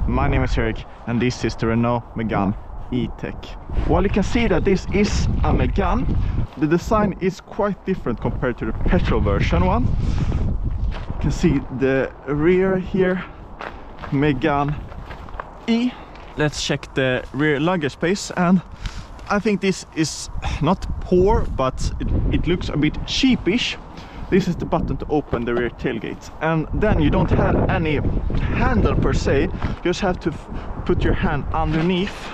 My name is Eric and this is the Renault Megane E-Tech. While you can see that this is a Megane, the design is quite different compared to the petrol version one. You can see the rear here, Megane E. Let's check the rear luggage space, and I think this is not poor, but it looks a bit cheapish. This is the button to open the rear tailgate, and then you don't have any handle per se. You just have to put your hand underneath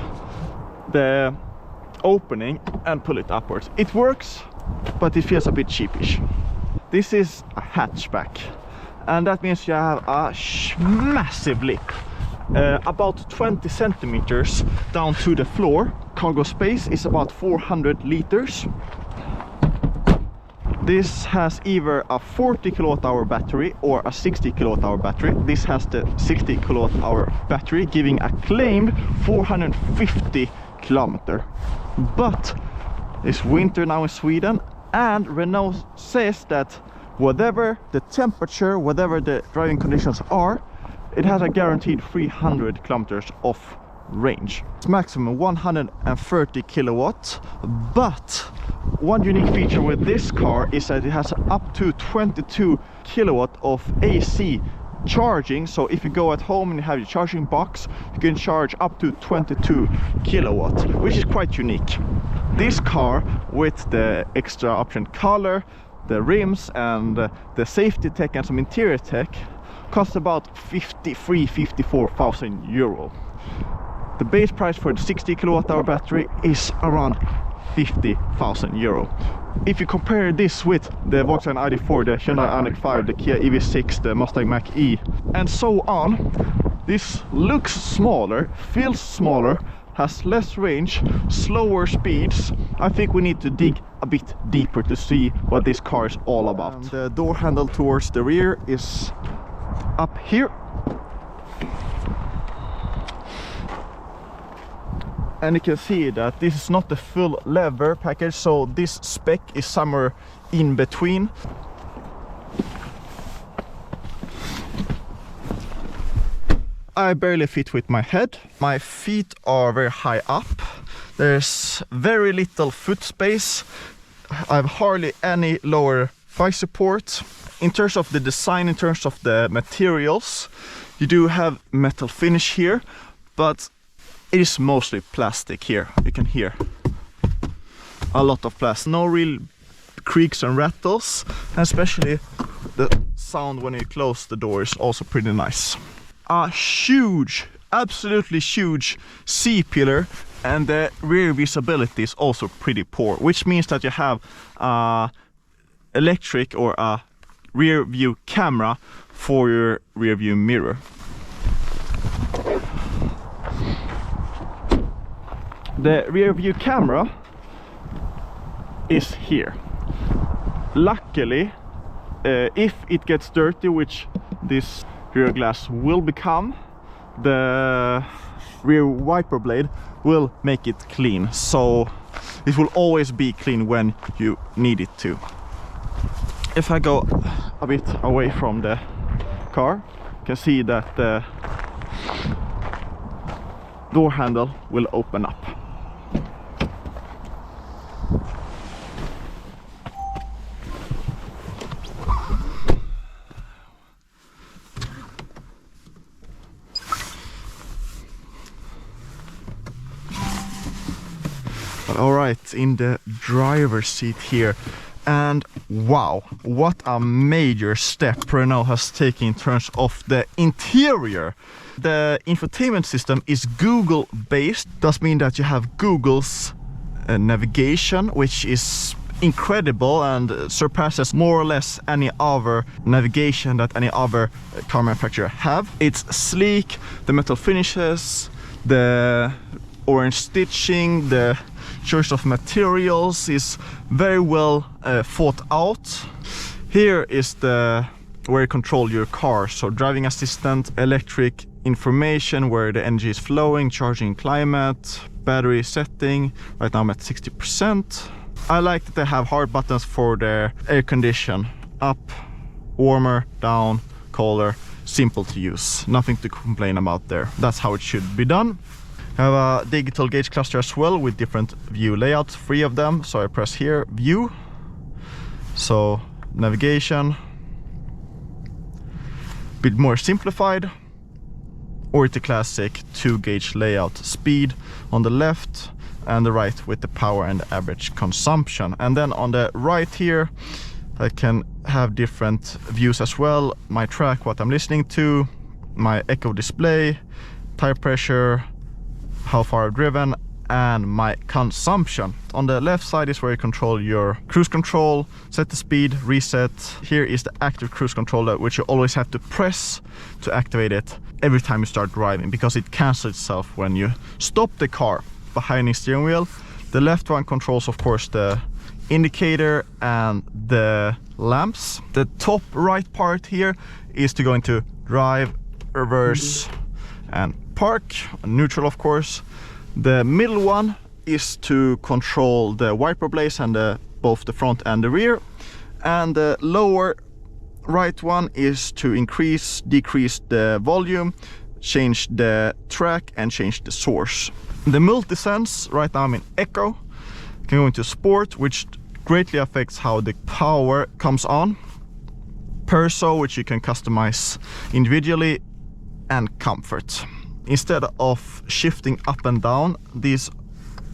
the opening and pull it upwards. It works, but it feels a bit cheapish. This is a hatchback, and that means you have a massive lip, about 20 centimeters down to the floor. Cargo space is about 400 liters. This has either a 40 kWh battery or a 60 kWh battery. This has the 60 kWh battery, giving a claimed 450 kilometers. But it's winter now in Sweden, and Renault says that whatever the temperature, whatever the driving conditions are, it has a guaranteed 300 kilometers of range. It's maximum 130 kilowatts, but one unique feature with this car is that it has up to 22 kilowatt of AC charging. So if you go at home and you have your charging box, you can charge up to 22 kilowatts, which is quite unique. This car, with the extra option color, the rims and the safety tech and some interior tech, costs about 54,000 euro. The base price for the 60 kWh battery is around 50,000 euro. If you compare this with the Volkswagen ID4, the Hyundai Ioniq 5, the Kia EV6, the Mustang Mach-E, and so on, this looks smaller, feels smaller, has less range, slower speeds. I think we need to dig a bit deeper to see what this car is all about. And the door handle towards the rear is up here. And you can see that this is not the full leather package, so this spec is somewhere in between. I barely fit with my head. My feet are very high up. There's very little foot space. I have hardly any lower thigh support. In terms of the design, in terms of the materials, you do have metal finish here, but it is mostly plastic here. You can hear a lot of plastic. No real creaks and rattles, and especially the sound when you close the door is also pretty nice. A huge, absolutely huge C-pillar, and the rear visibility is also pretty poor, which means that you have electric or a rear view camera for your rear view mirror. The rear view camera is here. Luckily, if it gets dirty, which this rear glass will become, the rear wiper blade will make it clean, so it will always be clean when you need it to. If I go a bit away from the car, you can see that the door handle will open up. All right, in the driver's seat here. And wow, what a major step Renault has taken in terms of the interior. The infotainment system is Google based. Does mean that you have Google's navigation, which is incredible and surpasses more or less any other navigation that any other car manufacturer have. It's sleek, the metal finishes, the orange stitching, the choice of materials is very well thought out. Here is where you control your car, so driving assistant, electric information, where the energy is flowing, charging climate, battery setting. Right now I'm at 60%. I like that they have hard buttons for the air condition. Up, warmer, down, colder, simple to use. Nothing to complain about there. That's how it should be done. I have a digital gauge cluster as well with different view layouts, 3 of them. So I press here, view. So navigation, a bit more simplified. Or the classic 2 gauge layout, speed on the left and the right with the power and the average consumption. And then on the right here, I can have different views as well. My track, what I'm listening to, my echo display, tire pressure, how far I've driven, and my consumption. On the left side is where you control your cruise control, set the speed, reset. Here is the active cruise controller, which you always have to press to activate it every time you start driving, because it cancels itself when you stop the car. Behind the steering wheel, the left one controls of course the indicator and the lamps. The top right part here is to go into drive, reverse and park, neutral of course. The middle one is to control the wiper blades and both the front and the rear, and the lower right one is to increase, decrease the volume, change the track and change the source. The multi-sense, right now I'm in echo, can go into sport, which greatly affects how the power comes on, perso, which you can customize individually, and comfort. Instead of shifting up and down, this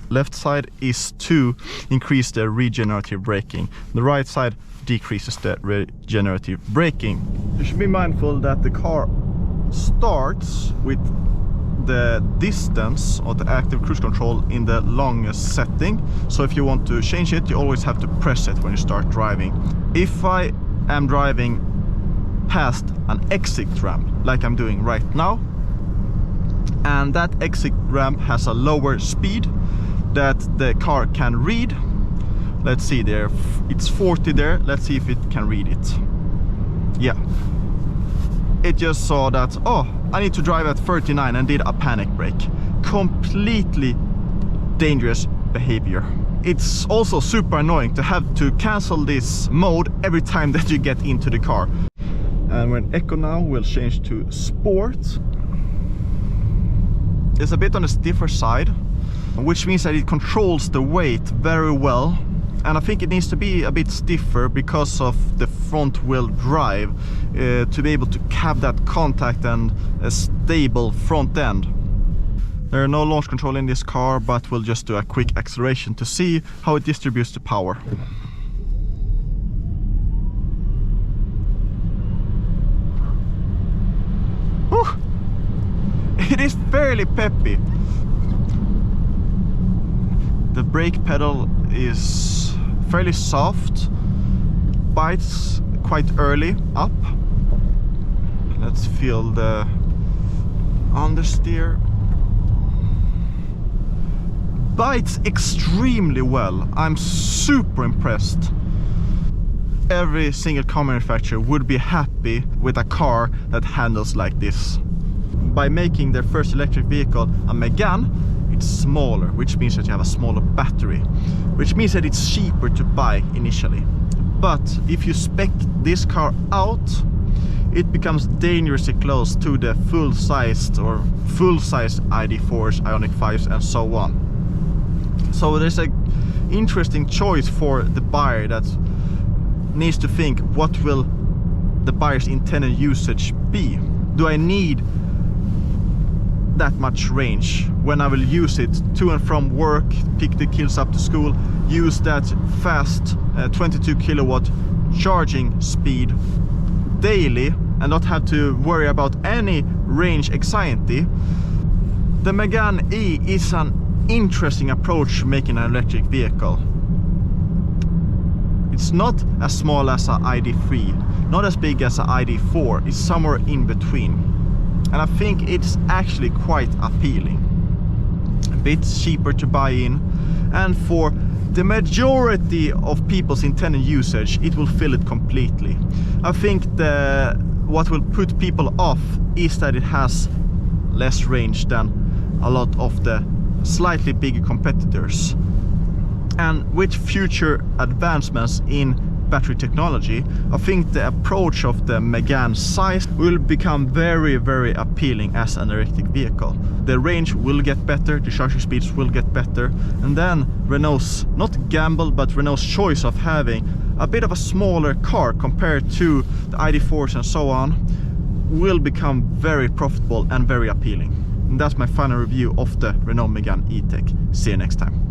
left side is to increase the regenerative braking. The right side decreases the regenerative braking. You should be mindful that the car starts with the distance of the active cruise control in the longest setting. So if you want to change it, you always have to press it when you start driving. If I am driving past an exit ramp, like I'm doing right now, and that exit ramp has a lower speed that the car can read. Let's see there, it's 40 there. Let's see if it can read it. Yeah. It just saw that, oh, I need to drive at 39 and did a panic brake. Completely dangerous behavior. It's also super annoying to have to cancel this mode every time that you get into the car. And when echo now will change to sport. It's a bit on the stiffer side, which means that it controls the weight very well. And I think it needs to be a bit stiffer because of the front wheel drive to be able to have that contact and a stable front end. There are no launch control in this car, but we'll just do a quick acceleration to see how it distributes the power. Whew. It is fairly peppy. The brake pedal is fairly soft, bites quite early up. Let's feel the understeer. Bites extremely well. I'm super impressed. Every single car manufacturer would be happy with a car that handles like this. By making their first electric vehicle a Megane, it's smaller, which means that you have a smaller battery, which means that it's cheaper to buy initially. But if you spec this car out, it becomes dangerously close to the full-sized ID4s, Ioniq 5s and so on. So there's an interesting choice for the buyer that needs to think, what will the buyer's intended usage be? Do I need that much range when I will use it to and from work, pick the kids up to school, use that fast 22 kilowatt charging speed daily and not have to worry about any range anxiety. The Megane E is an interesting approach to making an electric vehicle. It's not as small as an ID3, not as big as an ID4, it's somewhere in between. And I think it's actually quite appealing. A bit cheaper to buy in, and for the majority of people's intended usage, it will fill it completely. I think what will put people off is that it has less range than a lot of the slightly bigger competitors. And with future advancements in battery technology, I think the approach of the Megane size will become very, very appealing as an electric vehicle. The range will get better, the charging speeds will get better, and then Renault's, not gamble, but Renault's choice of having a bit of a smaller car compared to the ID4s and so on will become very profitable and very appealing. And that's my final review of the Renault Megane E-Tech. See you next time.